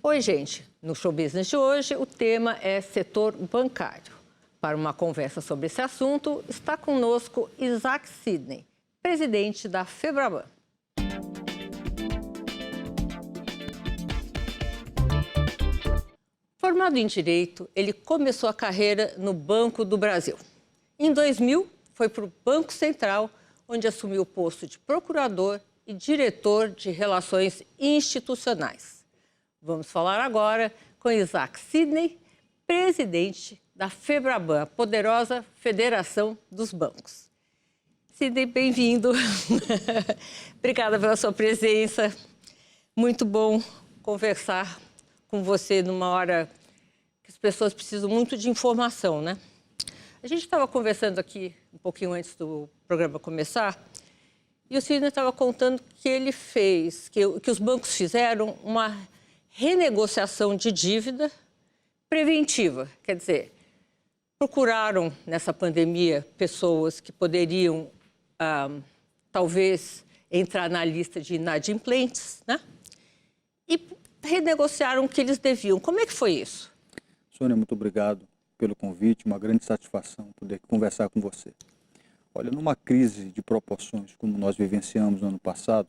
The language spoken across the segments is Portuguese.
Oi, gente. No Show Business de hoje, o tema é setor bancário. Para uma conversa sobre esse assunto, está conosco Isaac Sidney, presidente da Febraban. Formado em Direito, ele começou a carreira no Banco do Brasil. Em 2000, foi para o Banco Central, onde assumiu o posto de procurador e diretor de Relações Institucionais. Vamos falar agora com Isaac Sidney, presidente da Febraban, a poderosa Federação dos Bancos. Sidney, bem-vindo. Obrigada pela sua presença. Muito bom conversar com você numa hora que as pessoas precisam muito de informação, né? A gente estava conversando aqui um pouquinho antes do programa começar e o Sidney estava contando que ele fez, que os bancos fizeram uma renegociação de dívida preventiva. Quer dizer, procuraram nessa pandemia pessoas que poderiam, talvez, entrar na lista de inadimplentes, né? E renegociaram o que eles deviam. Como é que foi isso? Sônia, muito obrigado pelo convite, uma grande satisfação poder conversar com você. Olha, numa crise de proporções como nós vivenciamos no ano passado,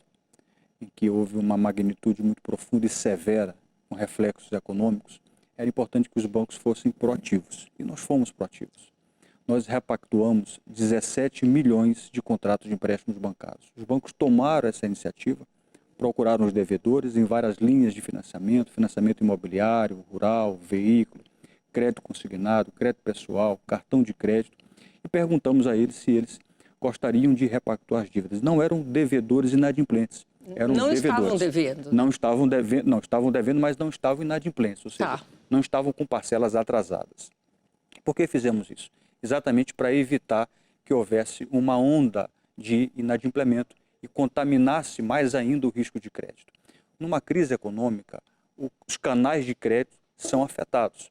em que houve uma magnitude muito profunda e severa, com reflexos econômicos, era importante que os bancos fossem proativos, e nós fomos proativos. Nós repactuamos 17 milhões de contratos de empréstimos bancários. Os bancos tomaram essa iniciativa, procuraram os devedores em várias linhas de financiamento, financiamento imobiliário, rural, veículo, crédito consignado, crédito pessoal, cartão de crédito, e perguntamos a eles se eles gostariam de repactuar as dívidas. Não eram devedores inadimplentes, eram não devedores. Estavam devendo. Não estavam devendo, mas não estavam inadimplentes, ou seja, não estavam com parcelas atrasadas. Por que fizemos isso? Exatamente para evitar que houvesse uma onda de inadimplemento e contaminasse mais ainda o risco de crédito. Numa crise econômica, os canais de crédito são afetados.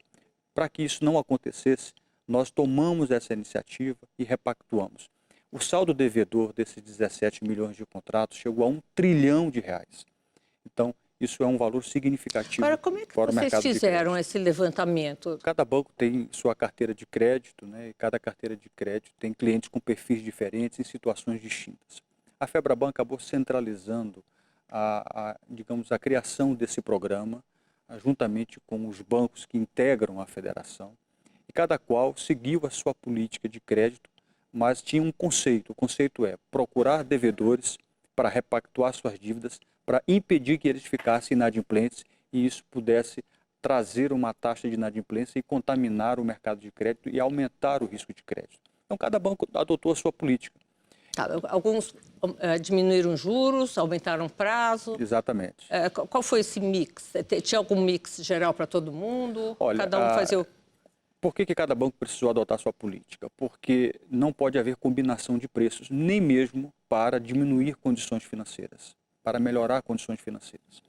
Para que isso não acontecesse, nós tomamos essa iniciativa e repactuamos. O saldo devedor desses 17 milhões de contratos chegou a R$ 1 trilhão. Então, isso é um valor significativo. Agora, como é que vocês fizeram esse levantamento? Cada banco tem sua carteira de crédito, né? E cada carteira de crédito tem clientes com perfis diferentes em situações distintas. A Febraban acabou centralizando digamos, a criação desse programa, juntamente com os bancos que integram a federação, e cada qual seguiu a sua política de crédito, mas tinha um conceito. O conceito é procurar devedores para repactuar suas dívidas, para impedir que eles ficassem inadimplentes e isso pudesse trazer uma taxa de inadimplência e contaminar o mercado de crédito e aumentar o risco de crédito. Então, cada banco adotou a sua política. Alguns diminuíram juros, aumentaram o prazo. Exatamente. Qual foi esse mix? Tinha algum mix geral para todo mundo? Olha, cada um fazia o... Por que cada banco precisou adotar sua política? Porque não pode haver combinação de preços, nem mesmo para diminuir condições financeiras, para melhorar condições financeiras.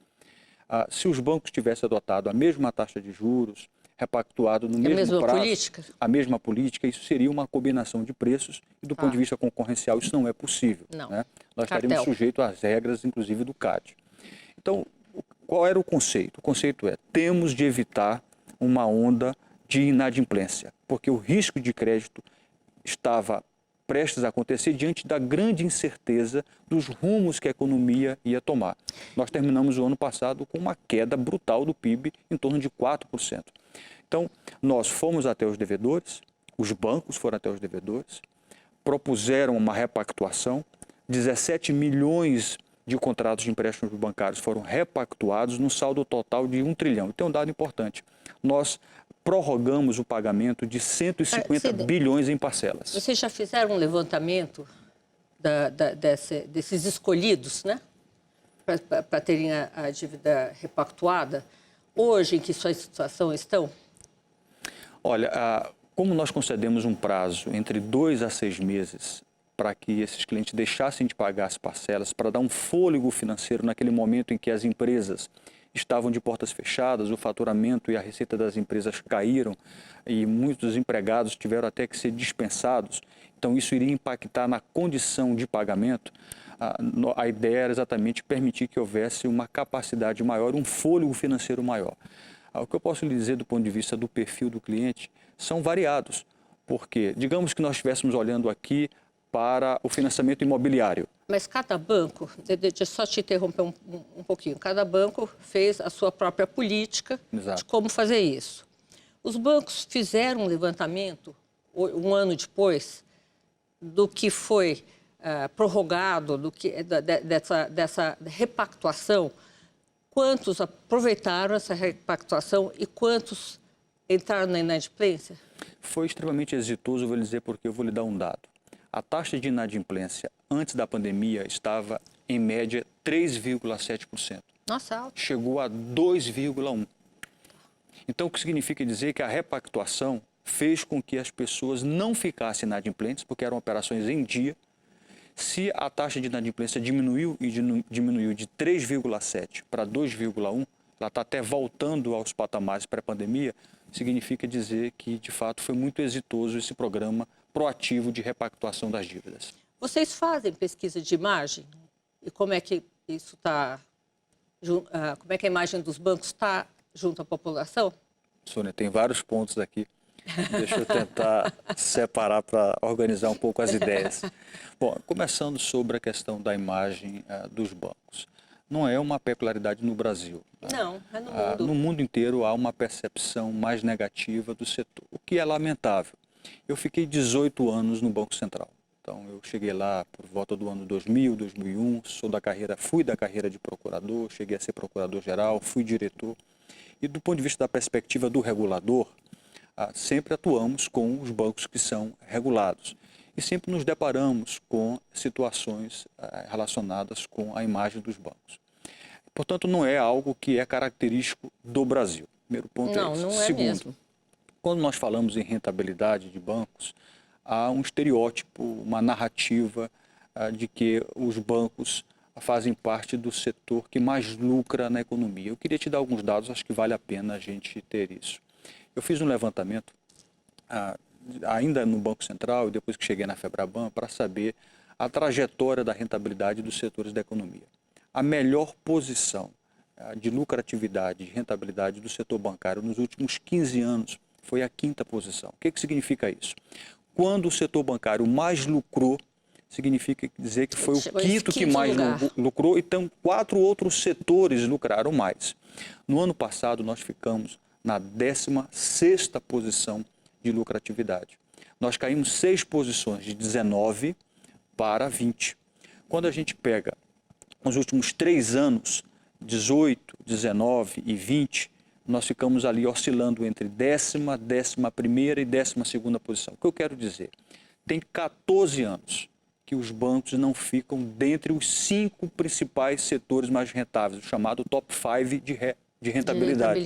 Se os bancos tivessem adotado a mesma taxa de juros, repactuado no mesmo prazo, a mesma política, isso seria uma combinação de preços e do ponto de vista concorrencial isso não é possível. Não. Né? Nós estaríamos sujeitos às regras, inclusive, do CAD. Então, qual era o conceito? O conceito é, temos de evitar uma onda de inadimplência, porque o risco de crédito estava prestes a acontecer diante da grande incerteza dos rumos que a economia ia tomar. Nós terminamos o ano passado com uma queda brutal do PIB em torno de 4%. Então, nós fomos até os devedores, os bancos foram até os devedores, propuseram uma repactuação, 17 milhões de contratos de empréstimos bancários foram repactuados no saldo total de 1 trilhão. Então, um dado importante, nós prorrogamos o pagamento de 150 bilhões em parcelas. Vocês já fizeram um levantamento desses escolhidos, né? Para terem a dívida repactuada? Hoje, em que sua situação estão? Olha, como nós concedemos um prazo entre 2 a 6 meses para que esses clientes deixassem de pagar as parcelas, para dar um fôlego financeiro naquele momento em que as empresas estavam de portas fechadas, o faturamento e a receita das empresas caíram e muitos empregados tiveram até que ser dispensados. Então, isso iria impactar na condição de pagamento. a ideia era exatamente permitir que houvesse uma capacidade maior, um fôlego financeiro maior. O que eu posso lhe dizer do ponto de vista do perfil do cliente são variados, porque, digamos que nós estivéssemos olhando aqui para o financiamento imobiliário. Mas cada banco, deixa eu só te interromper um pouquinho, cada banco fez a sua própria política de como fazer isso. Os bancos fizeram um levantamento, um ano depois, do que foi prorrogado, dessa repactuação, quantos aproveitaram essa repactuação e quantos entraram na inadimplência? Foi extremamente exitoso, vou lhe dizer porque eu vou lhe dar um dado. A taxa de inadimplência antes da pandemia estava, em média, 3,7%. Nossa, alto. Chegou a 2,1%. Então, o que significa dizer que a repactuação fez com que as pessoas não ficassem inadimplentes, porque eram operações em dia. Se a taxa de inadimplência diminuiu de 3,7% para 2,1%, ela está até voltando aos patamares pré-pandemia, significa dizer que, de fato, foi muito exitoso esse programa proativo de repactuação das dívidas. Vocês fazem pesquisa de imagem? E como é que isso está... como é que a imagem dos bancos está junto à população? Sônia, tem vários pontos aqui. Deixa eu tentar separar para organizar um pouco as ideias. Bom, começando sobre a questão da imagem dos bancos. Não é uma peculiaridade no Brasil. Não, é no mundo. No mundo inteiro há uma percepção mais negativa do setor, o que é lamentável. Eu fiquei 18 anos no Banco Central. Então, eu cheguei lá por volta do ano 2000, 2001, fui da carreira de procurador, cheguei a ser procurador-geral, fui diretor. E do ponto de vista da perspectiva do regulador, sempre atuamos com os bancos que são regulados. E sempre nos deparamos com situações relacionadas com a imagem dos bancos. Portanto, não é algo que é característico do Brasil. Primeiro ponto é esse. Não é Segundo, mesmo. quando nós falamos em rentabilidade de bancos, há um estereótipo, uma narrativa de que os bancos fazem parte do setor que mais lucra na economia. Eu queria te dar alguns dados, acho que vale a pena a gente ter isso. Eu fiz um levantamento, ainda no Banco Central e depois que cheguei na Febraban, para saber a trajetória da rentabilidade dos setores da economia. A melhor posição de lucratividade e rentabilidade do setor bancário nos últimos 15 anos foi a 5ª posição. O que significa isso? Quando o setor bancário mais lucrou, significa dizer que foi o 5º que mais lucrou, então 4 outros setores lucraram mais. No ano passado, nós ficamos na 16ª posição de lucratividade. Nós caímos 6 posições, de 19 para 20. Quando a gente pega os últimos 3 anos, 18, 19 e 20, nós ficamos ali oscilando entre 10ª, 11ª e 12ª posição. O que eu quero dizer? Tem 14 anos que os bancos não ficam dentre os 5 principais setores mais rentáveis, o chamado top 5 de rentabilidade.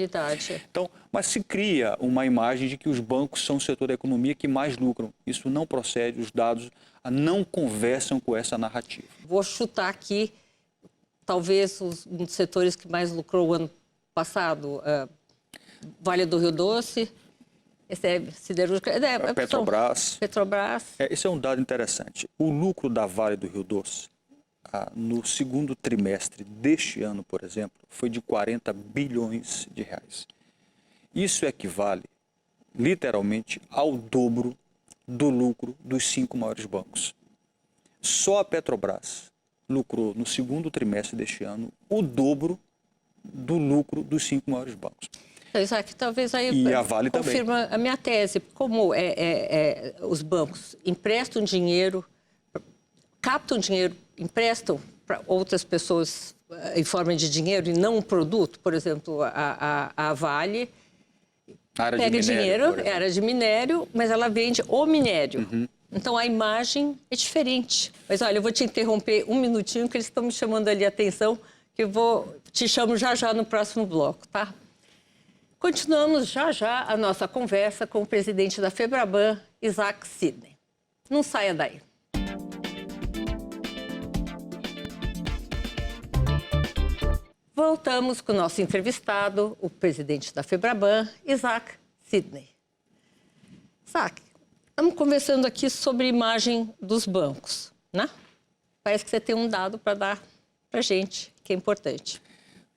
Então, mas se cria uma imagem de que os bancos são o setor da economia que mais lucram. Isso não procede, os dados não conversam com essa narrativa. Vou chutar aqui, talvez um dos setores que mais lucrou o ano passado, Vale do Rio Doce, siderúrgica, Petrobras. Petrobras. Esse é um dado interessante. O lucro da Vale do Rio Doce, no 2º trimestre deste ano, por exemplo, foi de 40 bilhões de reais. Isso equivale, literalmente, ao dobro do lucro dos 5 maiores bancos. Só a Petrobras lucrou, no 2º trimestre deste ano, o dobro do lucro dos 5 maiores bancos. Isaac, talvez aí e a Vale confirma também. A minha tese. Como os bancos emprestam dinheiro, captam dinheiro, emprestam para outras pessoas em forma de dinheiro e não um produto, por exemplo, a Vale pega dinheiro, era de minério, mas ela vende o minério. Uhum. Então, a imagem é diferente. Mas, olha, eu vou te interromper um minutinho, que eles estão me chamando ali a atenção, que te chamo já no próximo bloco, tá? Continuamos já a nossa conversa com o presidente da Febraban, Isaac Sidney. Não saia daí. Voltamos com o nosso entrevistado, o presidente da Febraban, Isaac Sidney. Isaac, estamos conversando aqui sobre a imagem dos bancos, né? parece que você tem um dado para dar para a gente, que é importante.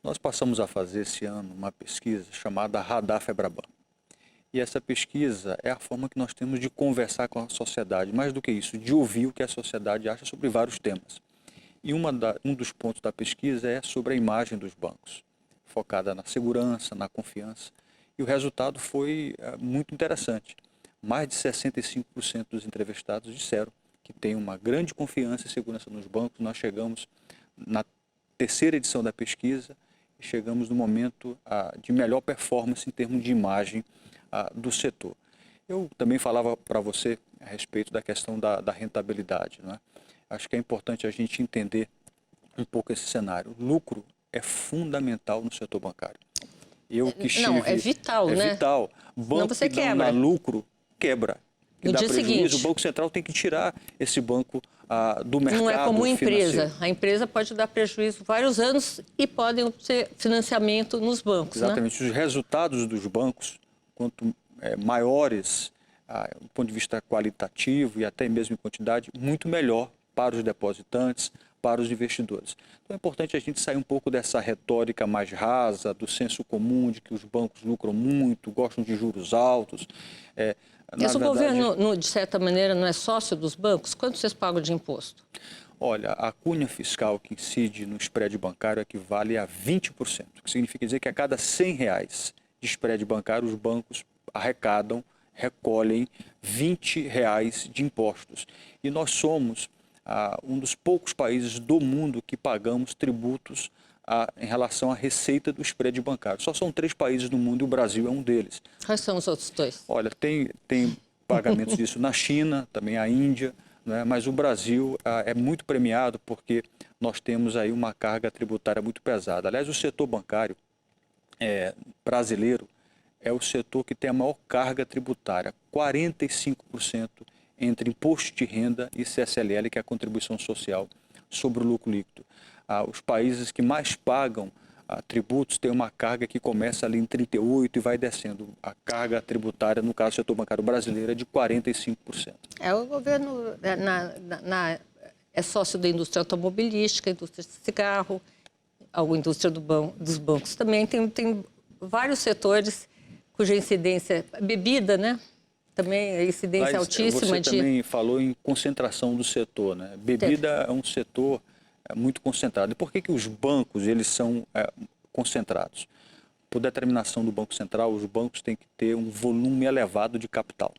Nós passamos a fazer esse ano uma pesquisa chamada Radar Febraban. E essa pesquisa é a forma que nós temos de conversar com a sociedade, mais do que isso, de ouvir o que a sociedade acha sobre vários temas. E um dos pontos da pesquisa é sobre a imagem dos bancos, focada na segurança, na confiança. E o resultado foi muito interessante. Mais de 65% dos entrevistados disseram que tem uma grande confiança e segurança nos bancos. Nós chegamos na terceira edição da pesquisa e chegamos no momento de melhor performance em termos de imagem do setor. Eu também falava para você a respeito da questão da rentabilidade, não é? Acho que é importante a gente entender um pouco esse cenário. O lucro é fundamental no setor bancário. Não, é vital, né? É vital. Banco você que não dá lucro, quebra. Que no dá dia prejuízo, seguinte. o Banco Central tem que tirar esse banco do mercado financeiro. Não é como empresa. A empresa pode dar prejuízo vários anos e podem obter financiamento nos bancos. Exatamente. Né? Os resultados dos bancos, quanto maiores, do ponto de vista qualitativo e até mesmo em quantidade, muito melhor para os depositantes, para os investidores. Então é importante a gente sair um pouco dessa retórica mais rasa, do senso comum de que os bancos lucram muito, gostam de juros altos. Mas o governo, de certa maneira, não é sócio dos bancos? Quanto vocês pagam de imposto? Olha, a cunha fiscal que incide no spread bancário equivale a 20%, o que significa dizer que a cada R$100 de spread bancário, os bancos recolhem R$20 de impostos. E nós somos um dos poucos países do mundo que pagamos tributos em relação à receita do spread bancário. Só são 3 países no mundo e o Brasil é um deles. Quais são os outros 2? Olha, tem pagamentos disso na China, também a Índia, né? Mas o Brasil é muito premiado porque nós temos aí uma carga tributária muito pesada. Aliás, o setor bancário brasileiro é o setor que tem a maior carga tributária, 45% entre imposto de renda e CSLL, que é a contribuição social sobre o lucro líquido. Os países que mais pagam tributos têm uma carga que começa ali em 38% e vai descendo. A carga tributária, no caso do setor bancário brasileiro, é de 45%. O governo é sócio da indústria automobilística, indústria de cigarro, a indústria dos bancos também. Tem vários setores cuja incidência... Bebida, né? Também a incidência altíssima você também falou em concentração do setor, né? Bebida é um setor muito concentrado. E por que os bancos eles são concentrados? Por determinação do Banco Central, os bancos têm que ter um volume elevado de capital.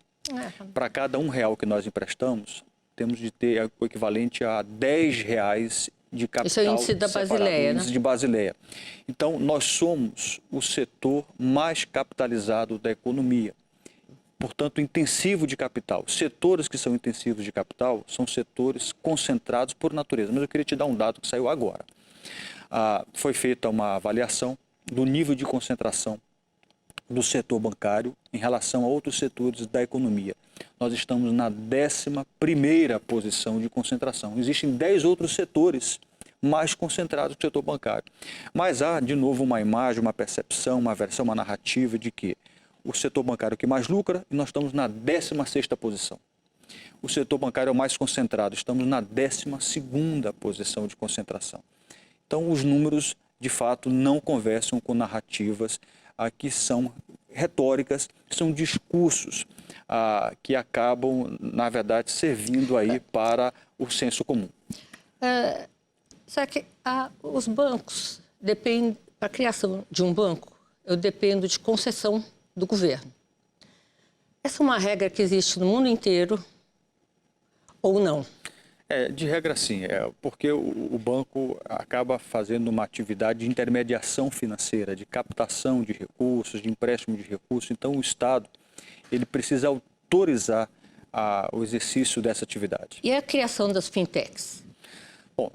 Para cada R$1 que nós emprestamos, temos de ter o equivalente a R$10 de capital. Isso é o índice da Basileia, né? Índice de Basileia. Então, nós somos o setor mais capitalizado da economia. Portanto, intensivo de capital. Setores que são intensivos de capital são setores concentrados por natureza. Mas eu queria te dar um dado que saiu agora. Foi feita uma avaliação do nível de concentração do setor bancário em relação a outros setores da economia. Nós estamos na 11ª posição de concentração. Existem 10 outros setores mais concentrados que o setor bancário. Mas há, de novo, uma imagem, uma percepção, uma versão, uma narrativa de que o setor bancário é o que mais lucra e nós estamos na 16ª posição. O setor bancário é o mais concentrado, estamos na 12ª posição de concentração. Então, os números, de fato, não conversam com narrativas que são retóricas, que são discursos que acabam, na verdade, servindo aí para o senso comum. Só que os bancos, para a criação de um banco, eu dependo de concessão do governo. Essa é uma regra que existe no mundo inteiro ou não? De regra sim, porque o banco acaba fazendo uma atividade de intermediação financeira, de captação de recursos, de empréstimo de recursos. Então o Estado ele precisa autorizar o exercício dessa atividade. E a criação das fintechs? Bom,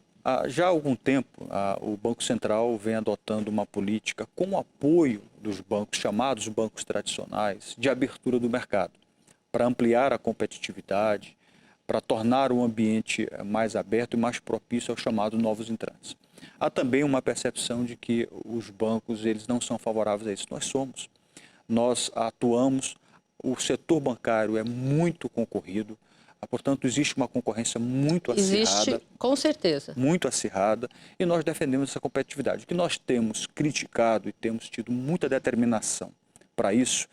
já há algum tempo o Banco Central vem adotando uma política com o apoio dos bancos, chamados bancos tradicionais, de abertura do mercado, para ampliar a competitividade, para tornar o ambiente mais aberto e mais propício aos chamados novos entrantes. Há também uma percepção de que os bancos eles não são favoráveis a isso. Nós atuamos, o setor bancário é muito concorrido, Portanto, existe uma concorrência muito acirrada. Existe, com certeza. Muito acirrada, e nós defendemos essa competitividade. O que nós temos criticado e temos tido muita determinação para isso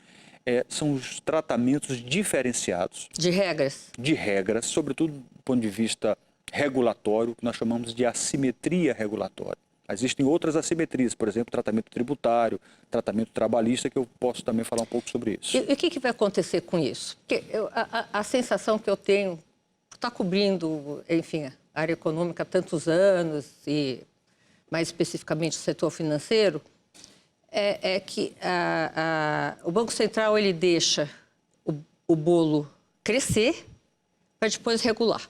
são os tratamentos diferenciados De regras, sobretudo do ponto de vista regulatório, que nós chamamos de assimetria regulatória. Existem outras assimetrias, por exemplo, tratamento tributário, tratamento trabalhista, que eu posso também falar um pouco sobre isso. E o que vai acontecer com isso? Porque a sensação que eu tenho, está cobrindo, enfim, a área econômica há tantos anos, e mais especificamente o setor financeiro, é que o Banco Central ele deixa o bolo crescer para depois regular.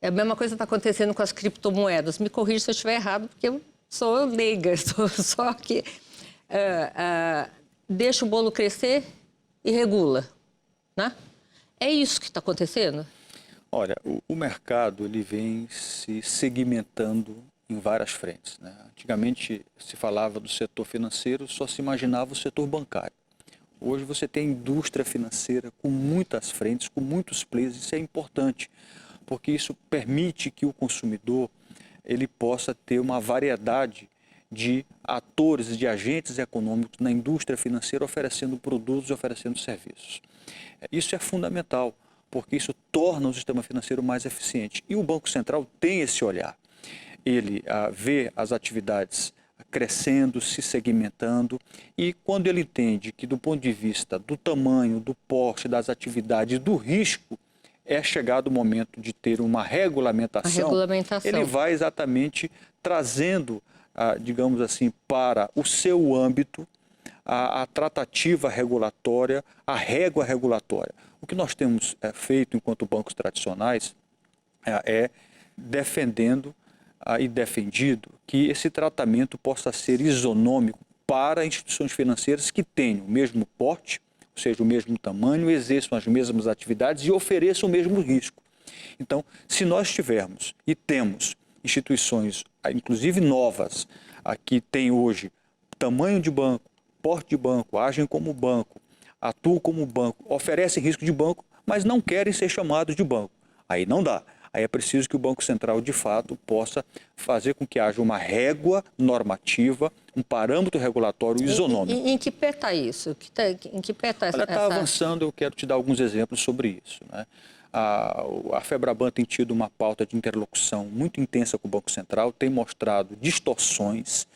A mesma coisa está acontecendo com as criptomoedas. Me corrija se eu estiver errado, porque eu sou leiga, só que deixa o bolo crescer e regula, né? É isso que está acontecendo? Olha, o mercado ele vem se segmentando em várias frentes, né? Antigamente se falava do setor financeiro, só se imaginava o setor bancário. Hoje você tem a indústria financeira com muitas frentes, com muitos players, isso é importante, porque isso permite que o consumidor ele possa ter uma variedade de atores, de agentes econômicos na indústria financeira oferecendo produtos e oferecendo serviços. Isso é fundamental, porque isso torna o sistema financeiro mais eficiente. E o Banco Central tem esse olhar. Ele vê as atividades crescendo, se segmentando, e quando ele entende que do ponto de vista do tamanho, do porte, das atividades, do risco, é chegado o momento de ter uma regulamentação, ele vai exatamente trazendo, digamos assim, para o seu âmbito a tratativa regulatória, a régua regulatória. O que nós temos feito enquanto bancos tradicionais é defendendo e defendido que esse tratamento possa ser isonômico para instituições financeiras que tenham o mesmo porte, ou seja, o mesmo tamanho, exerçam as mesmas atividades e ofereçam o mesmo risco. Então, se nós tivermos e temos instituições, inclusive novas, que têm hoje tamanho de banco, porte de banco, agem como banco, atuam como banco, oferecem risco de banco, mas não querem ser chamados de banco, aí não dá. Aí é preciso que o Banco Central, de fato, possa fazer com que haja uma régua normativa, um parâmetro regulatório isonômico. Em que pé está isso? Em que pé está essa... Está avançando, eu quero te dar alguns exemplos sobre isso, né? A Febraban tem tido uma pauta de interlocução muito intensa com o Banco Central, tem mostrado distorções,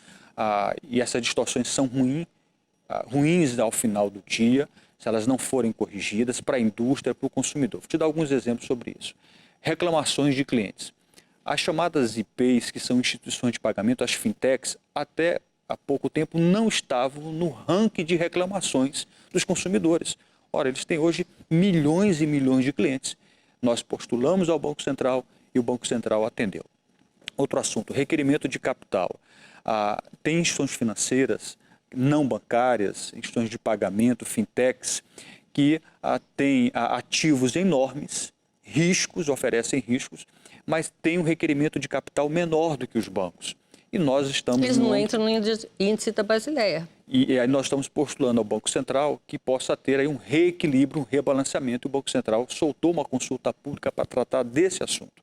e essas distorções são ruins ao final do dia, se elas não forem corrigidas para a indústria, para o consumidor. Vou te dar alguns exemplos sobre isso. Reclamações de clientes. As chamadas IPs, que são instituições de pagamento, as fintechs, até há pouco tempo não estavam no ranking de reclamações dos consumidores. Ora, eles têm hoje milhões e milhões de clientes. Nós postulamos ao Banco Central e o Banco Central atendeu. Outro assunto, requerimento de capital. Tem instituições financeiras não bancárias, instituições de pagamento, fintechs, que têm ativos enormes, riscos, oferecem riscos, mas têm um requerimento de capital menor do que os bancos. E nós estamos... Eles não entram no índice da Basileia. E aí nós estamos postulando ao Banco Central que possa ter aí um reequilíbrio, um rebalanceamento, e o Banco Central soltou uma consulta pública para tratar desse assunto.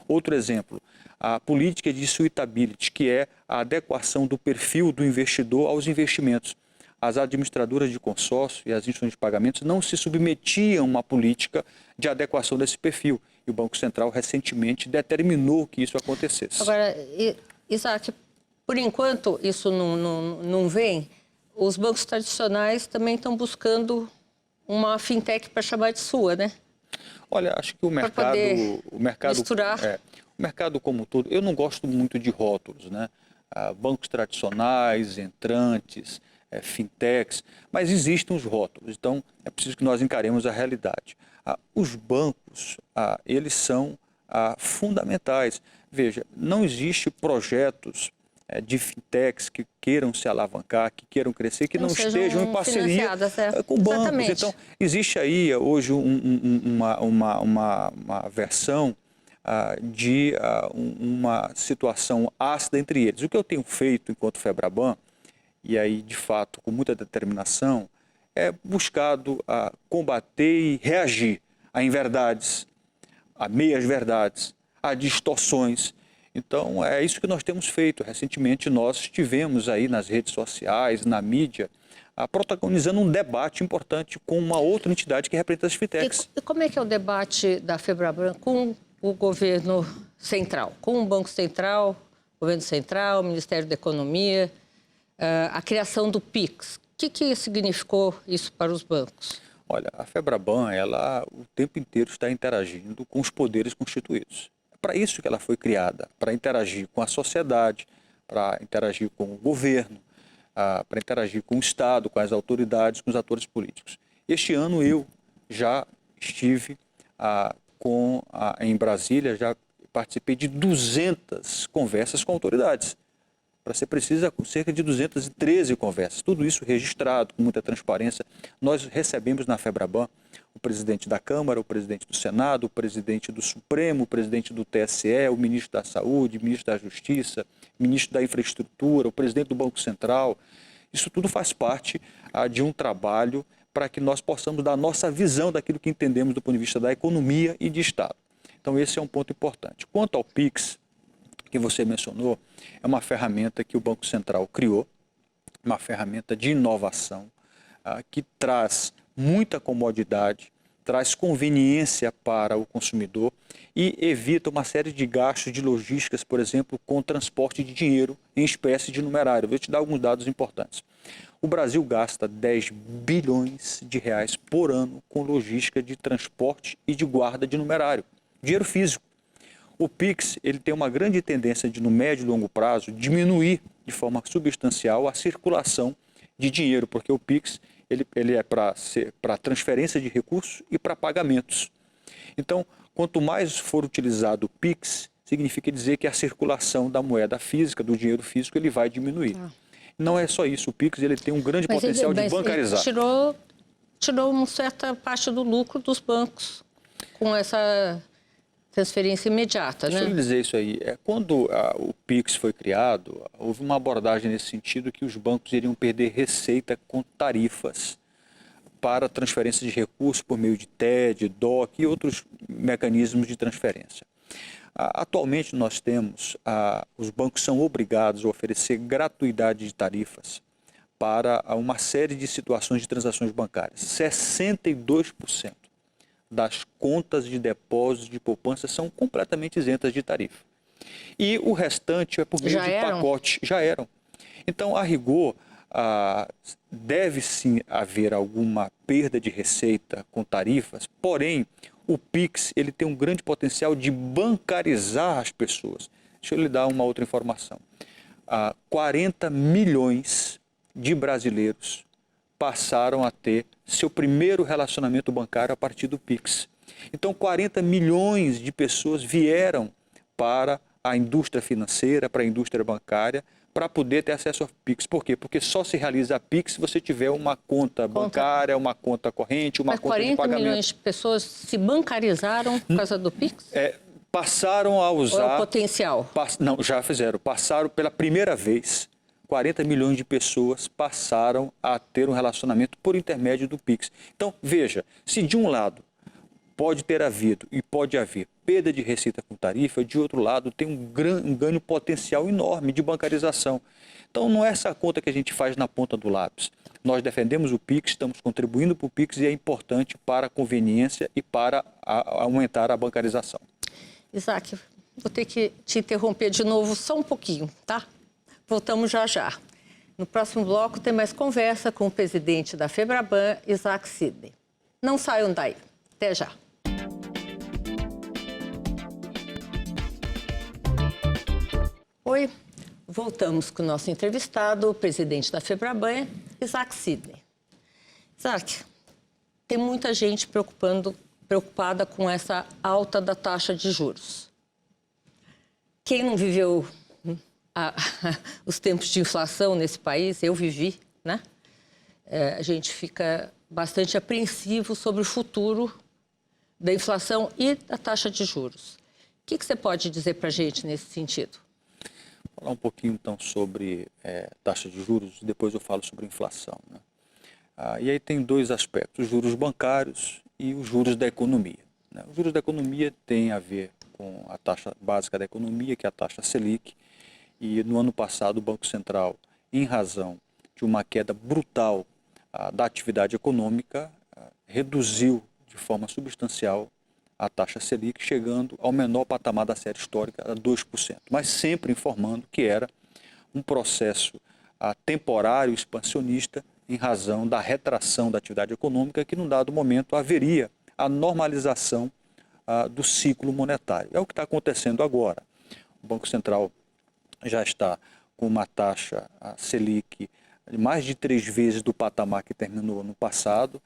Outro exemplo, a política de suitability, que é a adequação do perfil do investidor aos investimentos. As administradoras de consórcio e as instituições de pagamentos não se submetiam a uma política de adequação desse perfil. E o Banco Central recentemente determinou que isso acontecesse. Agora, Isaac, por enquanto isso não vem, os bancos tradicionais também estão buscando uma fintech para chamar de sua, né? Olha, acho que o mercado misturar. O mercado como um todo, eu não gosto muito de rótulos, né? Bancos tradicionais, entrantes, fintechs, mas existem os rótulos, então é preciso que nós encaremos a realidade. Os bancos, eles são fundamentais. Veja, não existe projetos de fintechs que queiram se alavancar, que queiram crescer, que não estejam em parceria com bancos. Exatamente. Então, existe aí hoje uma versão de uma situação ácida entre eles. O que eu tenho feito enquanto Febraban, e aí de fato com muita determinação, é buscado combater e reagir a inverdades, a meias-verdades, a distorções. Então, é isso que nós temos feito. Recentemente, nós estivemos aí nas redes sociais, na mídia, protagonizando um debate importante com uma outra entidade que representa as fintechs. E como é que é o debate da Febraban com o governo central, com o Banco Central, governo central, Ministério da Economia, a criação do PIX? O que significou isso para os bancos? Olha, a Febraban, ela o tempo inteiro está interagindo com os poderes constituídos. É para isso que ela foi criada, para interagir com a sociedade, para interagir com o governo, para interagir com o Estado, com as autoridades, com os atores políticos. Este ano eu já estive em Brasília, já participei de 200 conversas com autoridades. Para ser precisa, cerca de 213 conversas. Tudo isso registrado, com muita transparência. Nós recebemos na Febraban o presidente da Câmara, o presidente do Senado, o presidente do Supremo, o presidente do TSE, o ministro da Saúde, o ministro da Justiça, o ministro da Infraestrutura, o presidente do Banco Central. Isso tudo faz parte de um trabalho para que nós possamos dar a nossa visão daquilo que entendemos do ponto de vista da economia e de Estado. Então, esse é um ponto importante. Quanto ao PIX, que você mencionou, é uma ferramenta que o Banco Central criou, uma ferramenta de inovação, que traz muita comodidade, traz conveniência para o consumidor e evita uma série de gastos de logísticas, por exemplo, com transporte de dinheiro em espécie de numerário. Vou te dar alguns dados importantes. O Brasil gasta 10 bilhões de reais por ano com logística de transporte e de guarda de numerário, dinheiro físico. O PIX ele tem uma grande tendência de, no médio e longo prazo, diminuir de forma substancial a circulação de dinheiro, porque o PIX ele é para transferência de recursos e para pagamentos. Então, quanto mais for utilizado o PIX, significa dizer que a circulação da moeda física, do dinheiro físico, ele vai diminuir. Não é só isso, o PIX ele tem um grande potencial de bancarizar. Tirou uma certa parte do lucro dos bancos com essa transferência imediata, né? Deixa eu lhe dizer isso aí. Quando o PIX foi criado, houve uma abordagem nesse sentido que os bancos iriam perder receita com tarifas para transferência de recursos por meio de TED, DOC e outros mecanismos de transferência. Atualmente nós temos, os bancos são obrigados a oferecer gratuidade de tarifas para uma série de situações de transações bancárias. 62% das contas de depósitos de poupança são completamente isentas de tarifa. E o restante é por meio de pacote. Já eram. Então, a rigor, deve sim haver alguma perda de receita com tarifas, porém, o PIX ele tem um grande potencial de bancarizar as pessoas. Deixa eu lhe dar uma outra informação. 40 milhões de brasileiros passaram a ter seu primeiro relacionamento bancário a partir do PIX. Então, 40 milhões de pessoas vieram para a indústria financeira, para a indústria bancária, para poder ter acesso ao PIX. Por quê? Porque só se realiza a PIX se você tiver uma conta bancária, uma conta corrente, uma conta de pagamento. 40 milhões de pessoas se bancarizaram por causa do PIX? Passaram a usar... Ou é o potencial? Não, já fizeram. Passaram pela primeira vez. 40 milhões de pessoas passaram a ter um relacionamento por intermédio do PIX. Então, veja, se de um lado pode ter havido e pode haver perda de receita com tarifa, de outro lado tem um ganho potencial enorme de bancarização. Então, não é essa conta que a gente faz na ponta do lápis. Nós defendemos o PIX, estamos contribuindo para o PIX e é importante para a conveniência e para aumentar a bancarização. Isaac, vou ter que te interromper de novo só um pouquinho, tá? Voltamos já já. No próximo bloco tem mais conversa com o presidente da Febraban, Isaac Sidney. Não saiam daí. Até já. Oi, voltamos com o nosso entrevistado, o presidente da Febraban, Isaac Sidney. Isaac, tem muita gente preocupada com essa alta da taxa de juros. Quem não viveu os tempos de inflação nesse país, eu vivi, né? A gente fica bastante apreensivo sobre o futuro da inflação e da taxa de juros. O que você pode dizer para a gente nesse sentido? Vou falar um pouquinho, então, sobre taxa de juros, depois eu falo sobre inflação, né? E aí tem dois aspectos, os juros bancários e os juros da economia. né? Os juros da economia têm a ver com a taxa básica da economia, que é a taxa Selic, e no ano passado o Banco Central, em razão de uma queda brutal da atividade econômica, reduziu de forma substancial a taxa Selic, chegando ao menor patamar da série histórica, a 2%, mas sempre informando que era um processo temporário, expansionista, em razão da retração da atividade econômica, que num dado momento haveria a normalização do ciclo monetário. É o que está acontecendo agora. O Banco Central já está com uma taxa Selic de mais de 3 vezes do patamar que terminou no passado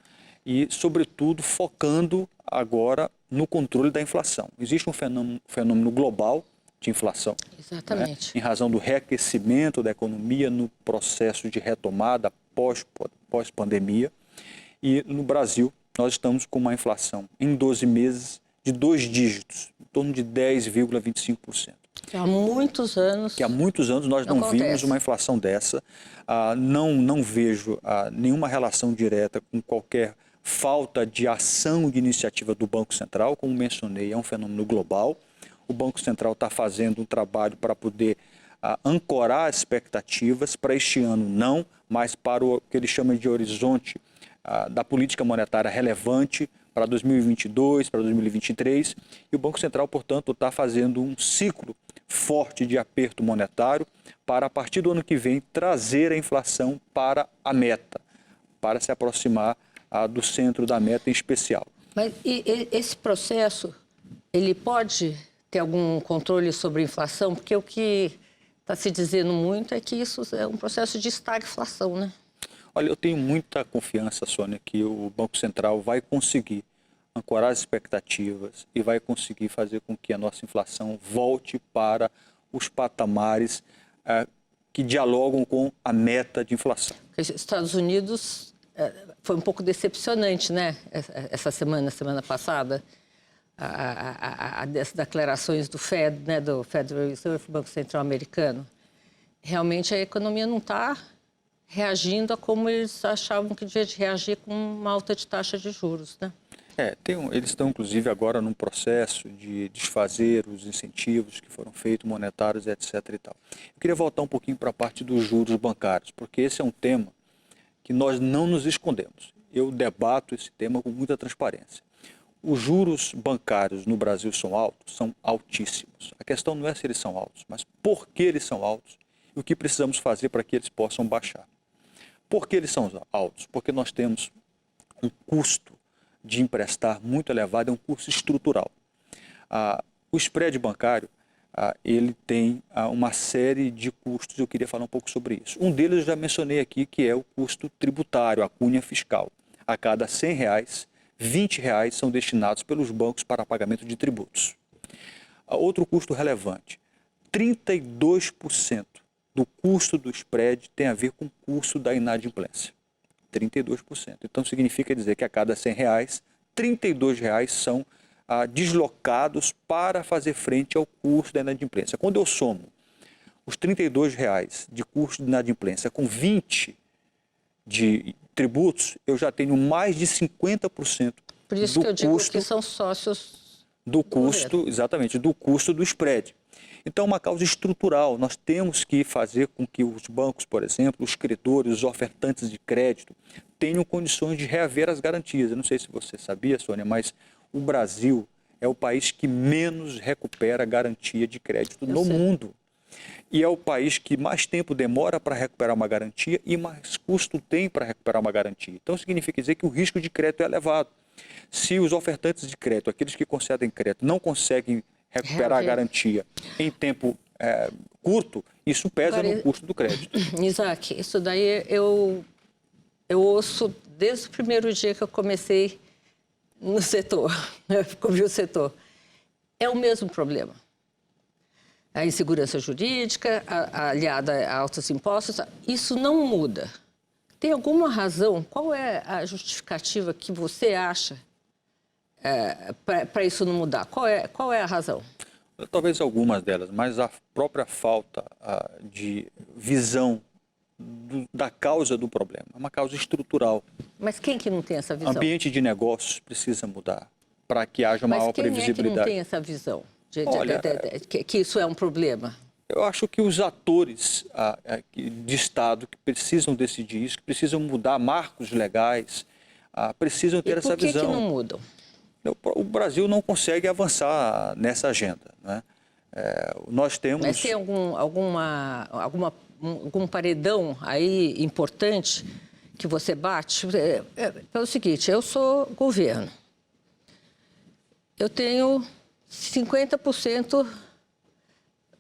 e, sobretudo, focando agora no controle da inflação. Existe um fenômeno global de inflação, exatamente, né, em razão do reaquecimento da economia no processo de retomada pós-pandemia. E no Brasil, nós estamos com uma inflação em 12 meses de 2 dígitos, em torno de 10,25%. que há muitos anos nós não acontece. vimos uma inflação dessa. Não vejo nenhuma relação direta com qualquer falta de ação de iniciativa do Banco Central. Como mencionei, é um fenômeno global. O Banco Central está fazendo um trabalho para poder ancorar as expectativas para este ano, não, mas para o que ele chama de horizonte da política monetária relevante para 2022, para 2023. E o Banco Central, portanto, está fazendo um ciclo forte de aperto monetário para, a partir do ano que vem, trazer a inflação para a meta, para se aproximar do centro da meta em especial. Mas esse processo, ele pode ter algum controle sobre a inflação? Porque o que está se dizendo muito é que isso é um processo de estagflação, né? Olha, eu tenho muita confiança, Sônia, que o Banco Central vai conseguir ancorar as expectativas e vai conseguir fazer com que a nossa inflação volte para os patamares que dialogam com a meta de inflação. Os Estados Unidos foi um pouco decepcionante, né? Essa semana passada, as declarações do Fed, né? Do Federal Reserve, Banco Central Americano. Realmente a economia não está reagindo a como eles achavam que devia reagir com uma alta de taxa de juros, né? Eles estão, inclusive, agora num processo de desfazer os incentivos que foram feitos, monetários, etc. e tal. Eu queria voltar um pouquinho para a parte dos juros bancários, porque esse é um tema que nós não nos escondemos. Eu debato esse tema com muita transparência. Os juros bancários no Brasil são altos? São altíssimos. A questão não é se eles são altos, mas por que eles são altos e o que precisamos fazer para que eles possam baixar. Por que eles são altos? Porque nós temos um custo de emprestar muito elevado, é um custo estrutural. O spread bancário, ele tem uma série de custos, eu queria falar um pouco sobre isso. Um deles eu já mencionei aqui, que é o custo tributário, a cunha fiscal. A cada R$100, R$20 são destinados pelos bancos para pagamento de tributos. Outro custo relevante, 32% do custo do spread tem a ver com o custo da inadimplência. 32%. Então, significa dizer que a cada R$100, R$32 são deslocados para fazer frente ao custo da inadimplência. Quando eu somo os R$32 de custo de inadimplência com 20 de tributos, eu já tenho mais de 50% Por isso do que eu digo custo, que são sócios do custo, exatamente, do custo do spread. Então, é uma causa estrutural. Nós temos que fazer com que os bancos, por exemplo, os credores, os ofertantes de crédito, tenham condições de reaver as garantias. Eu não sei se você sabia, Sônia, mas o Brasil é o país que menos recupera garantia de crédito no mundo. E é o país que mais tempo demora para recuperar uma garantia e mais custo tem para recuperar uma garantia. Então, significa dizer que o risco de crédito é elevado. Se os ofertantes de crédito, aqueles que concedem crédito, não conseguem recuperar a garantia em tempo curto, isso pesa no custo do crédito. Isaac, isso daí eu ouço desde o primeiro dia que eu comecei no setor, cobri o setor. É o mesmo problema. A insegurança jurídica, aliada a altos impostos, isso não muda. Tem alguma razão? Qual é a justificativa que você acha para isso não mudar? Qual é a razão? Talvez algumas delas, mas a própria falta de visão da causa do problema. É uma causa estrutural. Mas quem que não tem essa visão? O ambiente de negócios precisa mudar. para que haja maior Mas quem previsibilidade. É que não tem essa visão Olha, que isso é um problema? Eu acho que os atores de Estado que precisam decidir isso, que precisam mudar marcos legais, precisam ter essa visão. Por que não mudam? O Brasil não consegue avançar nessa agenda, né? Nós temos... Mas tem algum paredão aí importante que você bate? Pelo seguinte, eu sou governo. Eu tenho 50%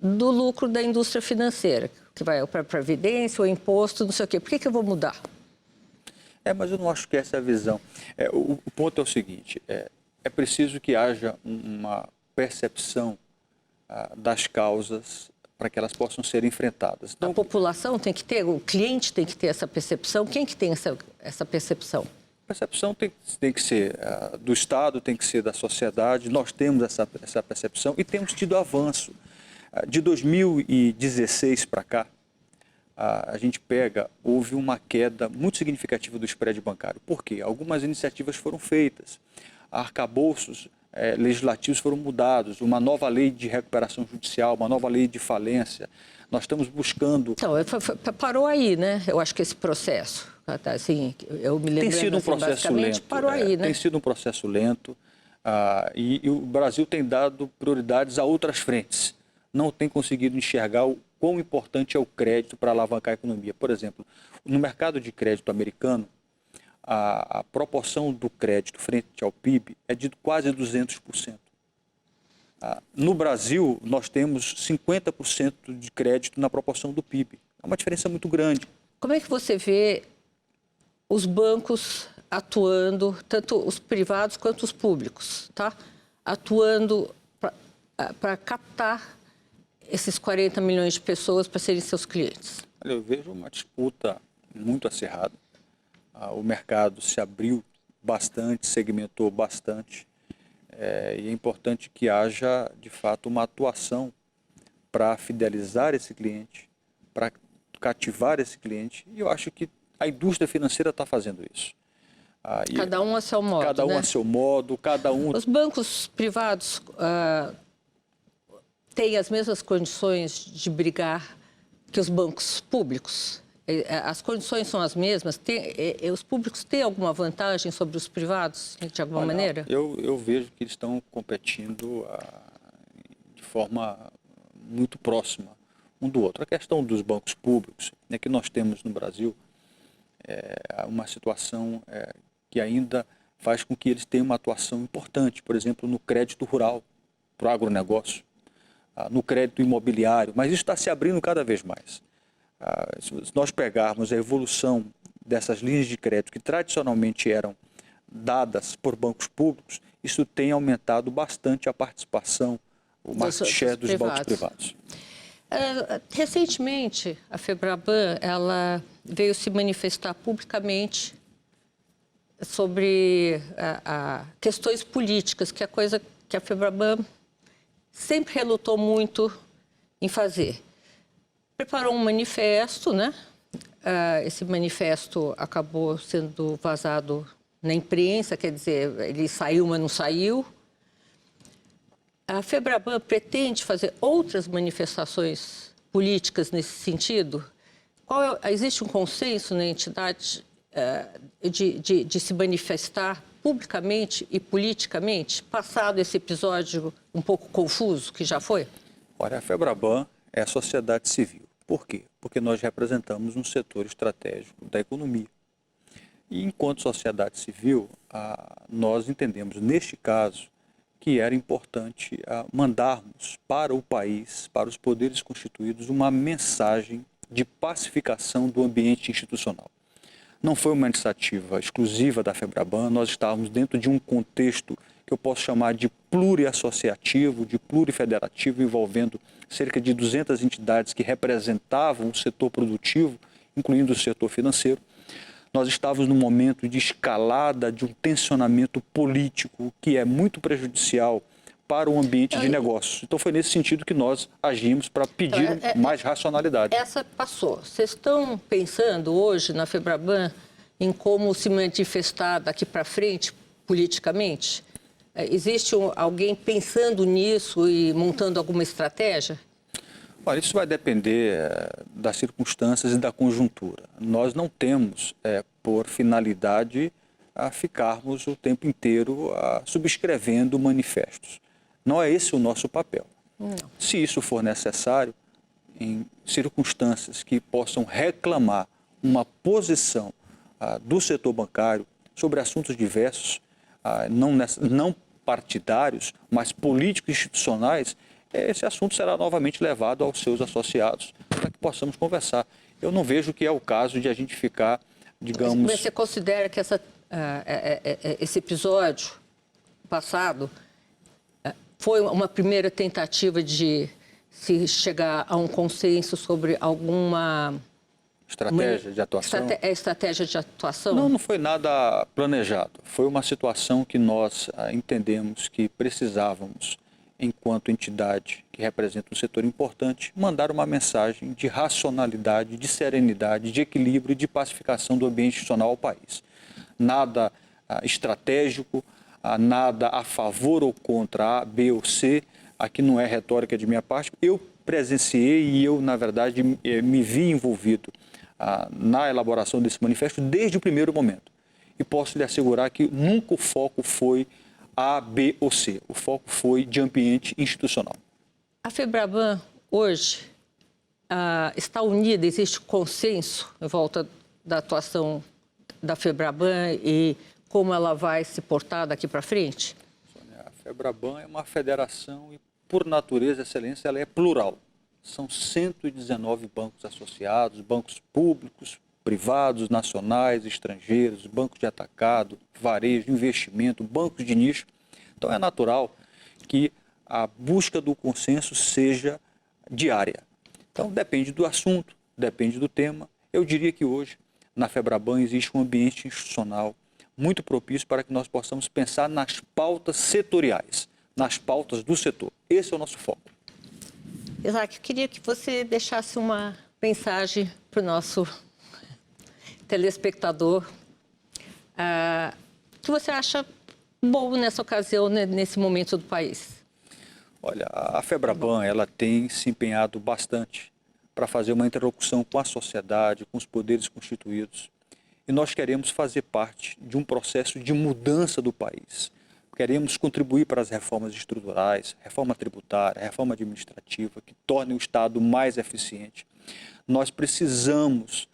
do lucro da indústria financeira, que vai para a Previdência, o imposto, não sei o quê. Por que eu vou mudar? Mas eu não acho que essa é a visão. O ponto é o seguinte, é preciso que haja uma percepção das causas para que elas possam ser enfrentadas. Então, a população tem que ter, o cliente tem que ter essa percepção. Quem que tem essa percepção? A percepção tem que ser do Estado, tem que ser da sociedade. Nós temos essa percepção e temos tido avanço. De 2016 para cá, a gente houve uma queda muito significativa do spread bancário. Por quê? Algumas iniciativas foram feitas, arcabouços legislativos foram mudados, uma nova lei de recuperação judicial, uma nova lei de falência. Nós estamos buscando... Então, parou aí, né? Eu acho que esse processo, assim, eu me lembro... Tem sido um processo lento. Parou aí, né? Tem sido um processo lento e o Brasil tem dado prioridades a outras frentes. Não tem conseguido enxergar o quão importante é o crédito para alavancar a economia. Por exemplo, no mercado de crédito americano, a proporção do crédito frente ao PIB é de quase 200%. No Brasil, nós temos 50% de crédito na proporção do PIB. É uma diferença muito grande. Como é que você vê os bancos atuando, tanto os privados quanto os públicos, tá? Atuando para captar esses 40 milhões de pessoas para serem seus clientes? Olha, eu vejo uma disputa muito acirrada. O mercado se abriu bastante, segmentou bastante. E é importante que haja, de fato, uma atuação para fidelizar esse cliente, para cativar esse cliente. E eu acho que a indústria financeira está fazendo isso. Cada um a seu modo, Cada um né? a seu modo, cada um... Os bancos privados têm as mesmas condições de brigar que os bancos públicos? As condições são as mesmas? Os públicos têm alguma vantagem sobre os privados, de alguma maneira? Eu vejo que eles estão competindo de forma muito próxima um do outro. A questão dos bancos públicos é que nós temos no Brasil uma situação que ainda faz com que eles tenham uma atuação importante, por exemplo, no crédito rural, para o agronegócio, no crédito imobiliário, mas isso está se abrindo cada vez mais. Se nós pegarmos a evolução dessas linhas de crédito que tradicionalmente eram dadas por bancos públicos, isso tem aumentado bastante a participação, o market share dos bancos privados. Recentemente, a Febraban ela veio se manifestar publicamente sobre questões políticas, que é coisa que a Febraban sempre relutou muito em fazer. Preparou um manifesto, né? Esse manifesto acabou sendo vazado na imprensa, quer dizer, ele saiu, mas não saiu. A Febraban pretende fazer outras manifestações políticas nesse sentido? Existe um consenso na entidade de se manifestar publicamente e politicamente, passado esse episódio um pouco confuso que já foi? Olha, a Febraban é a sociedade civil. Por quê? Porque nós representamos um setor estratégico da economia. E, enquanto sociedade civil, nós entendemos, neste caso, que era importante mandarmos para o país, para os poderes constituídos, uma mensagem de pacificação do ambiente institucional. Não foi uma iniciativa exclusiva da Febraban, nós estávamos dentro de um contexto que eu posso chamar de pluriassociativo, de plurifederativo, envolvendo cerca de 200 entidades que representavam o setor produtivo, incluindo o setor financeiro. Nós estávamos num momento de escalada de um tensionamento político que é muito prejudicial para o ambiente de negócios. Então, foi nesse sentido que nós agimos para pedir mais racionalidade. Essa passou. Vocês estão pensando hoje na Febraban em como se manifestar daqui para frente politicamente? Existe alguém pensando nisso e montando alguma estratégia? Olha, isso vai depender das circunstâncias e da conjuntura. Nós não temos por finalidade ficarmos o tempo inteiro subscrevendo manifestos. Não é esse o nosso papel. Não. Se isso for necessário, em circunstâncias que possam reclamar uma posição do setor bancário sobre assuntos diversos, não partidários, mas políticos institucionais, esse assunto será novamente levado aos seus associados para que possamos conversar. Eu não vejo que é o caso de a gente ficar, digamos... Mas você considera que esse episódio passado foi uma primeira tentativa de se chegar a um consenso sobre alguma... Estratégia de atuação? Estratégia de atuação? Não foi nada planejado. Foi uma situação que nós entendemos que precisávamos, enquanto entidade que representa um setor importante, mandar uma mensagem de racionalidade, de serenidade, de equilíbrio e de pacificação do ambiente institucional ao país. Nada estratégico, nada a favor ou contra A, B ou C. Aqui não é retórica de minha parte. Eu presenciei e eu, na verdade, me vi envolvido na elaboração desse manifesto desde o primeiro momento. E posso lhe assegurar que nunca o foco foi A, B ou C. O foco foi de ambiente institucional. A FEBRABAN, hoje, está unida? Existe consenso em volta da atuação da FEBRABAN e como ela vai se portar daqui para frente? A FEBRABAN é uma federação e, por natureza, excelência, ela é plural. São 119 bancos associados, bancos públicos, privados, nacionais, estrangeiros, bancos de atacado, varejo, investimento, bancos de nicho. Então é natural que a busca do consenso seja diária. Então depende do assunto, depende do tema. Eu diria que hoje, na FEBRABAN, existe um ambiente institucional muito propício para que nós possamos pensar nas pautas setoriais, nas pautas do setor. Esse é o nosso foco. Isaac, eu queria que você deixasse uma mensagem para o nosso telespectador. O que você acha bom nessa ocasião, nesse momento do país? Olha, a FEBRABAN ela tem se empenhado bastante para fazer uma interlocução com a sociedade, com os poderes constituídos. E nós queremos fazer parte de um processo de mudança do país. Queremos contribuir para as reformas estruturais, reforma tributária, reforma administrativa, que tornem o Estado mais eficiente. Nós precisamos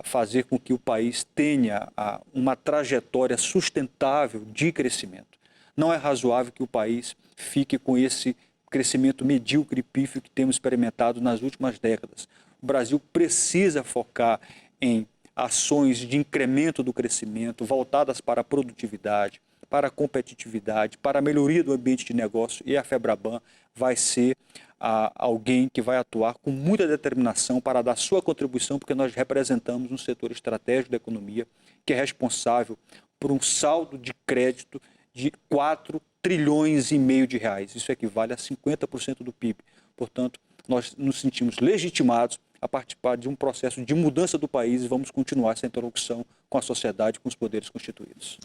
fazer com que o país tenha uma trajetória sustentável de crescimento. Não é razoável que o país fique com esse crescimento medíocre e pífio que temos experimentado nas últimas décadas. O Brasil precisa focar em ações de incremento do crescimento voltadas para a produtividade, para a competitividade, para a melhoria do ambiente de negócio, e a FEBRABAN vai ser alguém que vai atuar com muita determinação para dar sua contribuição, porque nós representamos um setor estratégico da economia que é responsável por um saldo de crédito de 4 trilhões e meio de reais. Isso equivale a 50% do PIB. Portanto, nós nos sentimos legitimados a participar de um processo de mudança do país e vamos continuar essa interlocução com a sociedade, com os poderes constituídos.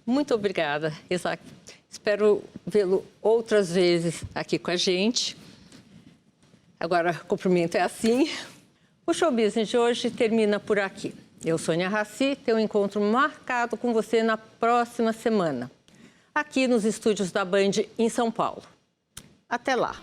Muito obrigada, Isaac. Espero vê-lo outras vezes aqui com a gente. Agora, cumprimento é assim. O Show Business de hoje termina por aqui. Eu, Sônia Raci, tenho um encontro marcado com você na próxima semana, aqui nos estúdios da Band em São Paulo. Até lá!